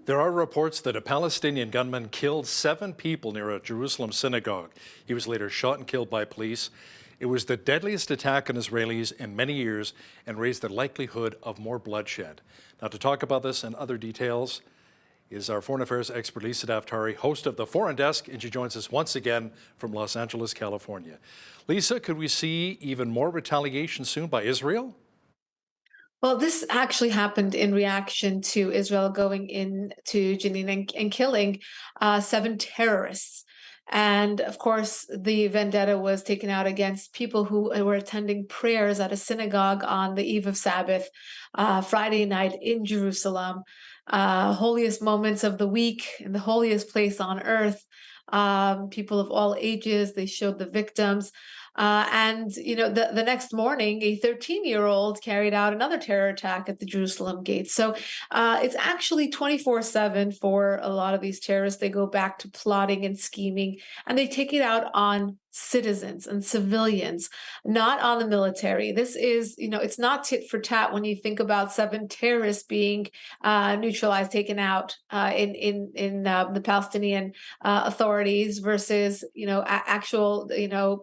There are reports that a Palestinian gunman killed 7 people near a Jerusalem synagogue. He was later shot and killed by police. It was the deadliest attack on Israelis in many years and raised the likelihood of more bloodshed. Now, to talk about this and other details is our foreign affairs expert, Lisa Daftari, host of the Foreign Desk, and she joins us once again from Los Angeles, California. Lisa, could we see even more retaliation soon by Israel? Well, this actually happened in reaction to Israel going into Jenin and killing 7 terrorists. And of course, the vendetta was taken out against people who were attending prayers at a synagogue on the eve of Sabbath, Friday night in Jerusalem, holiest moments of the week, in the holiest place on earth. People of all ages, they showed the victims. The next morning, a 13-year-old carried out another terror attack at the Jerusalem gate. So it's actually 24/7 for a lot of these terrorists. They go back to plotting and scheming, and they take it out on citizens and civilians, not on the military. This is, it's not tit for tat when you think about 7 terrorists being neutralized, taken out in the Palestinian authorities versus actual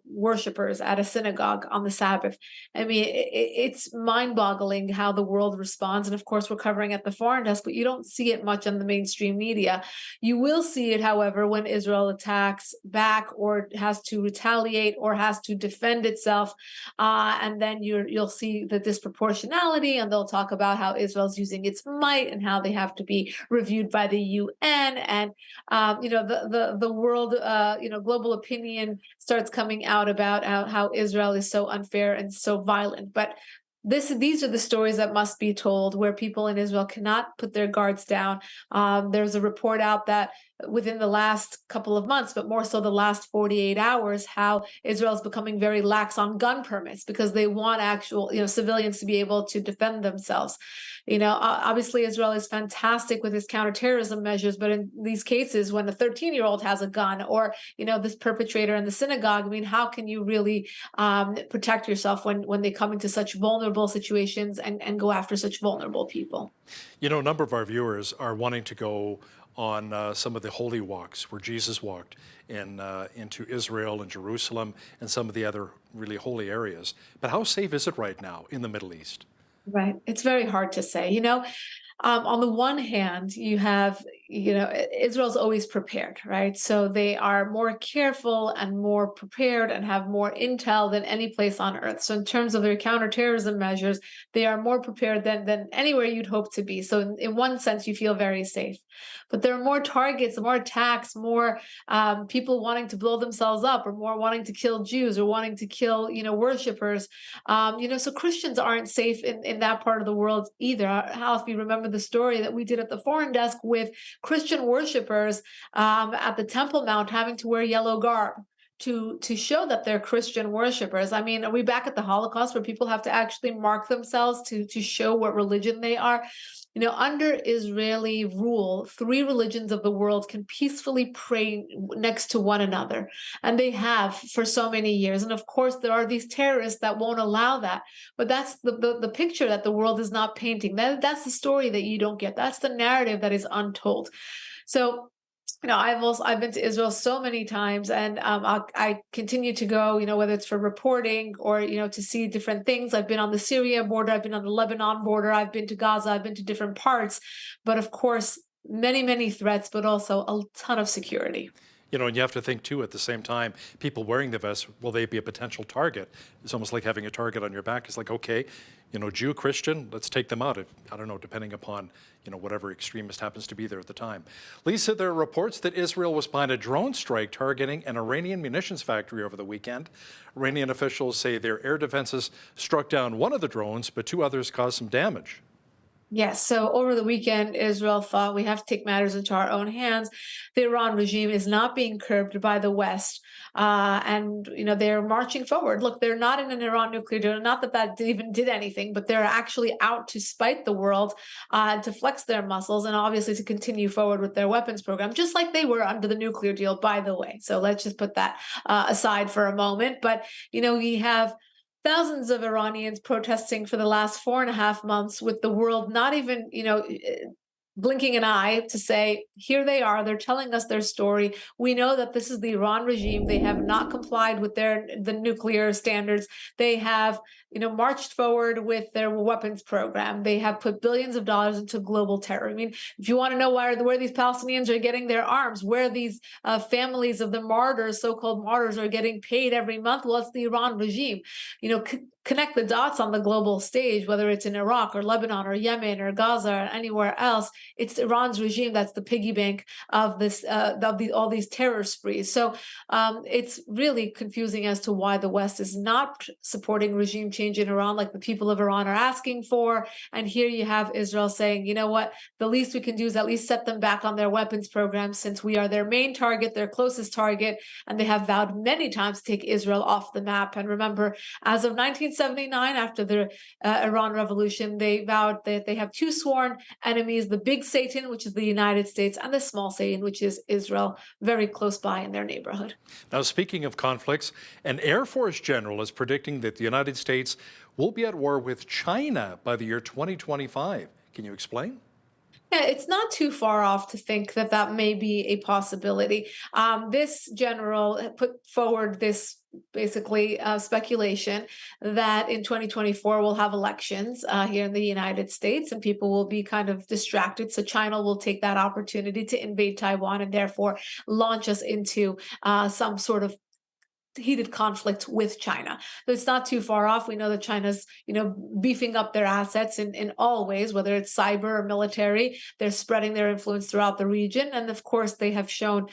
worshipers at a synagogue on the Sabbath. I mean, it's mind-boggling how the world responds, and of course, we're covering at the Foreign Desk, but you don't see it much on the mainstream media. You will see it, however, when Israel attacks back or has to retaliate or has to defend itself, and then you'll see the disproportionality, and they'll talk about how Israel's using its might and how they have to be reviewed by the UN, and the world, global opinion starts coming out about how Israel is so unfair and so violent. But these are the stories that must be told, where people in Israel cannot put their guards down. There's a report out that within the last couple of months, but more so the last 48 hours, how Israel is becoming very lax on gun permits because they want actual, civilians to be able to defend themselves. Obviously Israel is fantastic with its counterterrorism measures, but in these cases, when the 13-year-old has a gun, or this perpetrator in the synagogue, I mean, how can you really protect yourself when they come into such vulnerable situations and go after such vulnerable people? A number of our viewers are wanting to go on some of the holy walks where Jesus walked into Israel and Jerusalem and some of the other really holy areas. But how safe is it right now in the Middle East? Right. It's very hard to say. On the one hand, you have, Israel's always prepared, right? So they are more careful and more prepared and have more intel than any place on earth. So in terms of their counterterrorism measures, they are more prepared than anywhere you'd hope to be. So in one sense, you feel very safe. But there are more targets, more attacks, more people wanting to blow themselves up, or more wanting to kill Jews, or wanting to kill, worshipers. So Christians aren't safe in that part of the world either. How, if you remember the story that we did at the Foreign Desk with Christian worshipers at the Temple Mount having to wear yellow garb to show that they're Christian worshipers. I mean, are we back at the Holocaust where people have to actually mark themselves to show what religion they are? Under Israeli rule, 3 religions of the world can peacefully pray next to one another, and they have for so many years. And of course, there are these terrorists that won't allow that. But that's the picture that the world is not painting. That's the story that you don't get. That's the narrative that is untold. So I've been to Israel so many times, and I continue to go. Whether it's for reporting or to see different things. I've been on the Syria border, I've been on the Lebanon border, I've been to Gaza, I've been to different parts. But of course, many threats, but also a ton of security. And you have to think too at the same time, people wearing the vest, will they be a potential target? It's almost like having a target on your back. It's like, okay, Jew, Christian, let's take them out. I don't know, depending upon, whatever extremist happens to be there at the time. Lisa, there are reports that Israel was behind a drone strike targeting an Iranian munitions factory over the weekend. Iranian officials say their air defenses struck down one of the drones, but 2 others caused some damage. Yes. So over the weekend, Israel thought we have to take matters into our own hands. The Iran regime is not being curbed by the West, and they're marching forward. Look, they're not in an Iran nuclear deal. Not that even did anything, but they're actually out to spite the world, to flex their muscles, and obviously to continue forward with their weapons program, just like they were under the nuclear deal, by the way. So let's just put that aside for a moment. But we have thousands of Iranians protesting for the last 4.5 months, with the world not even, blinking an eye to say, here they are, they're telling us their story. We know that this is the Iran regime. They have not complied with the nuclear standards. They have, marched forward with their weapons program. They have put billions of dollars into global terror. I mean, if you want to know where these Palestinians are getting their arms, where these families of the martyrs, so-called martyrs, are getting paid every month, well, it's the Iran regime. Connect the dots on the global stage, whether it's in Iraq or Lebanon or Yemen or Gaza or anywhere else. It's Iran's regime that's the piggy bank of this, all these terror sprees. So it's really confusing as to why the West is not supporting regime change in Iran, like the people of Iran are asking for. And here you have Israel saying, you know what, the least we can do is at least set them back on their weapons program, since we are their main target, their closest target, and they have vowed many times to take Israel off the map. And remember, as of 1979, after the Iran Revolution, they vowed that they have two sworn enemies: the big Satan, which is the United States, and the small Satan, which is Israel, very close by in their neighborhood. Now, speaking of conflicts, an Air Force general is predicting that the United States will be at war with China by the year 2025. Can you explain? Yeah, it's not too far off to think that that may be a possibility. This general put forward this basically speculation that in 2024 we'll have elections here in the United States, and people will be kind of distracted. So China will take that opportunity to invade Taiwan and therefore launch us into some sort of heated conflict with China. So it's not too far off. We know that China's, beefing up their assets in all ways, whether it's cyber or military. They're spreading their influence throughout the region. And of course, they have shown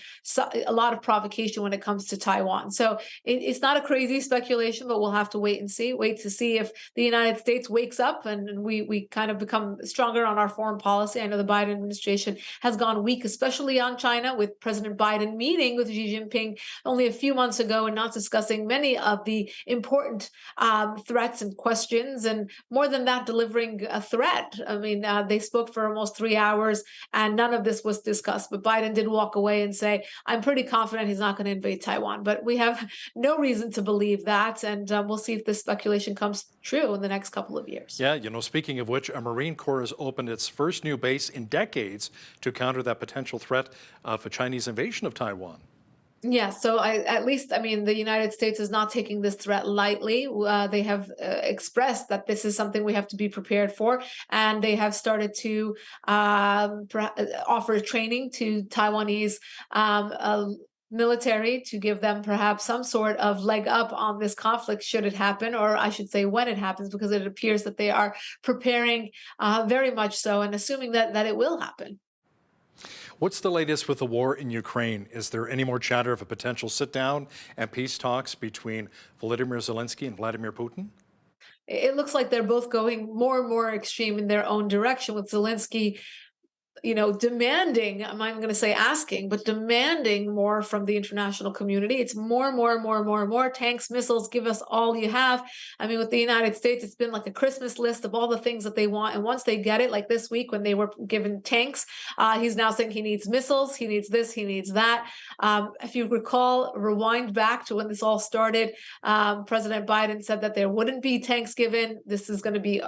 a lot of provocation when it comes to Taiwan. So it's not a crazy speculation, but we'll have to wait to see if the United States wakes up and we kind of become stronger on our foreign policy. I know the Biden administration has gone weak, especially on China, with President Biden meeting with Xi Jinping only a few months ago and not discussing many of the important threats and questions, and more than that, delivering a threat. I mean, they spoke for almost 3 hours and none of this was discussed. But Biden did walk away and say, I'm pretty confident he's not going to invade Taiwan. But we have no reason to believe that. And we'll see if this speculation comes true in the next couple of years. Yeah, speaking of which, a Marine Corps has opened its first new base in decades to counter that potential threat of a Chinese invasion of Taiwan. Yeah, so the United States is not taking this threat lightly. They have expressed that this is something we have to be prepared for, and they have started to offer training to Taiwanese military to give them perhaps some sort of leg up on this conflict should it happen, or I should say when it happens, because it appears that they are preparing very much so, and assuming that it will happen. What's the latest with the war in Ukraine? Is there any more chatter of a potential sit-down and peace talks between Volodymyr Zelensky and Vladimir Putin? It looks like they're both going more and more extreme in their own direction, with Zelensky demanding, I'm not even going to say asking, but demanding more from the international community. It's more tanks, missiles, give us all you have. I mean, with the United States, it's been like a Christmas list of all the things that they want. And once they get it, like this week when they were given tanks, he's now saying he needs missiles, he needs this, he needs that. If you recall, rewind back to when this all started, President Biden said that there wouldn't be tanks given. This is going to be,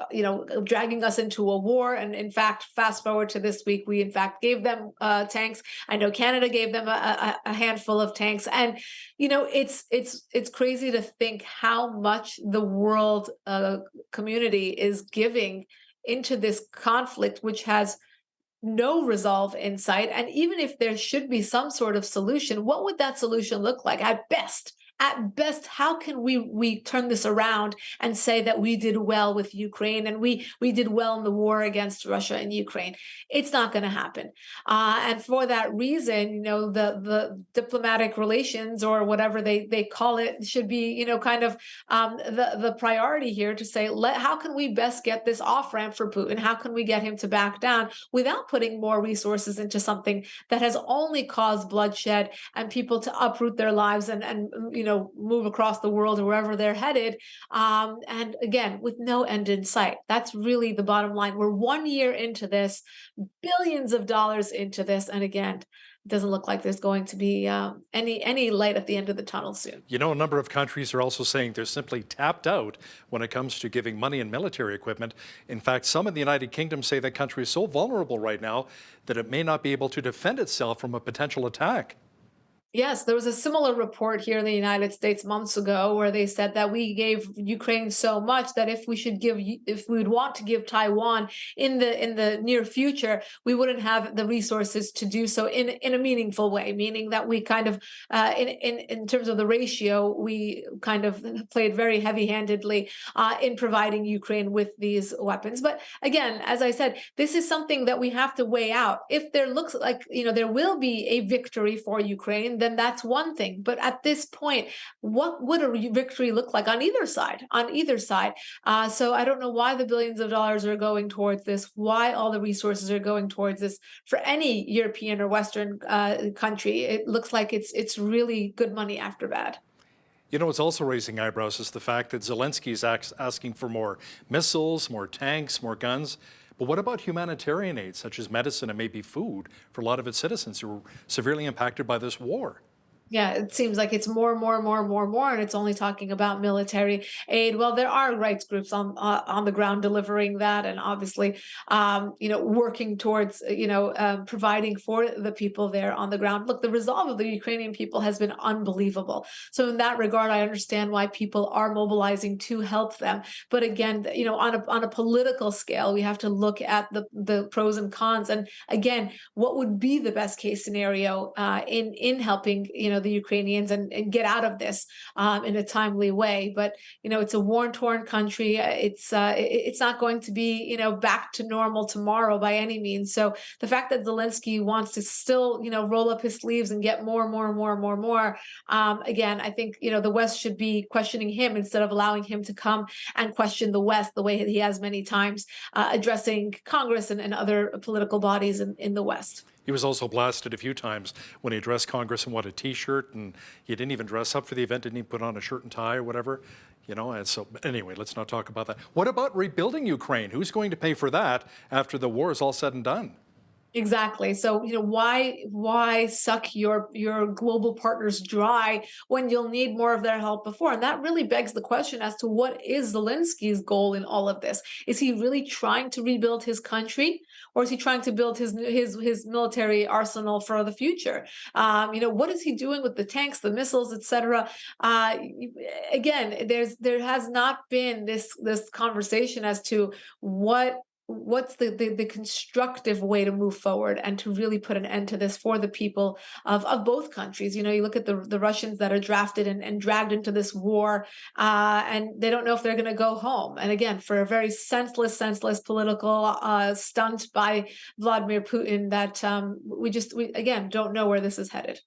dragging us into a war. And in fact, fast forward to this week, we in fact gave them tanks. I know Canada gave them a handful of tanks, and it's crazy to think how much the world community is giving into this conflict, which has no resolve in sight. And even if there should be some sort of solution, what would that solution look like? At best, how can we turn this around and say that we did well with Ukraine and we did well in the war against Russia and Ukraine? It's not going to happen. And for that reason, the diplomatic relations, or whatever they call it, should be, the priority here to say, how can we best get this off ramp for Putin? How can we get him to back down without putting more resources into something that has only caused bloodshed and people to uproot their lives and move across the world or wherever they're headed, and again, with no end in sight. That's really the bottom line. We're 1 year into this, billions of dollars into this, and again, it doesn't look like there's going to be any light at the end of the tunnel soon. You know, a number of countries are also saying they're simply tapped out when it comes to giving money and military equipment. In fact, some in the United Kingdom say that country is so vulnerable right now that it may not be able to defend itself from a potential attack. Yes, there was a similar report here in the United States months ago where they said that we gave Ukraine so much that if we would want to give Taiwan in the near future, we wouldn't have the resources to do so in a meaningful way. Meaning that we kind of, in terms of the ratio, we kind of played very heavy-handedly in providing Ukraine with these weapons. But again, as I said, this is something that we have to weigh out. If there looks like there will be a victory for Ukraine, then that's one thing. But at this point, what would a victory look like on either side? On either side. So I don't know why the billions of dollars are going towards this, why all the resources are going towards this for any European or Western country. It looks like it's really good money after bad. You know, what's also raising eyebrows is the fact that Zelensky is asking for more missiles, more tanks, more guns. But what about humanitarian aid, such as medicine and maybe food, for a lot of its citizens who are severely impacted by this war? Yeah, it seems like it's more, and it's only talking about military aid. Well, there are rights groups on the ground delivering that, and obviously, working towards providing for the people there on the ground. Look, the resolve of the Ukrainian people has been unbelievable. So in that regard, I understand why people are mobilizing to help them. But again, on a political scale, we have to look at the pros and cons, and again, what would be the best case scenario in helping the Ukrainians and get out of this in a timely way. But it's a war-torn country. It's not going to be back to normal tomorrow by any means. So the fact that Zelensky wants to still roll up his sleeves and get more, again, I think the West should be questioning him instead of allowing him to come and question the West the way he has many times addressing Congress and other political bodies in the West. He was also blasted a few times when he addressed Congress and what a T-shirt, and he didn't even dress up for the event, didn't even put on a shirt and tie or whatever, And so, anyway, let's not talk about that. What about rebuilding Ukraine? Who's going to pay for that after the war is all said and done? Exactly. So, why suck your global partners dry when you'll need more of their help before? And that really begs the question as to what is Zelensky's goal in all of this? Is he really trying to rebuild his country, or is he trying to build his military arsenal for the future? What is he doing with the tanks, the missiles, etc.? Again, there has not been this conversation as to what's the constructive way to move forward and to really put an end to this for the people of both countries. You look at the Russians that are drafted and dragged into this war, and they don't know if they're going to go home. And again, for a very senseless political stunt by Vladimir Putin, that we again don't know where this is headed.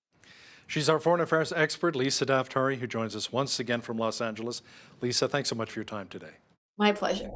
She's our foreign affairs expert, Lisa Daftari, who joins us once again from Los Angeles. Lisa, thanks so much for your time today. My pleasure.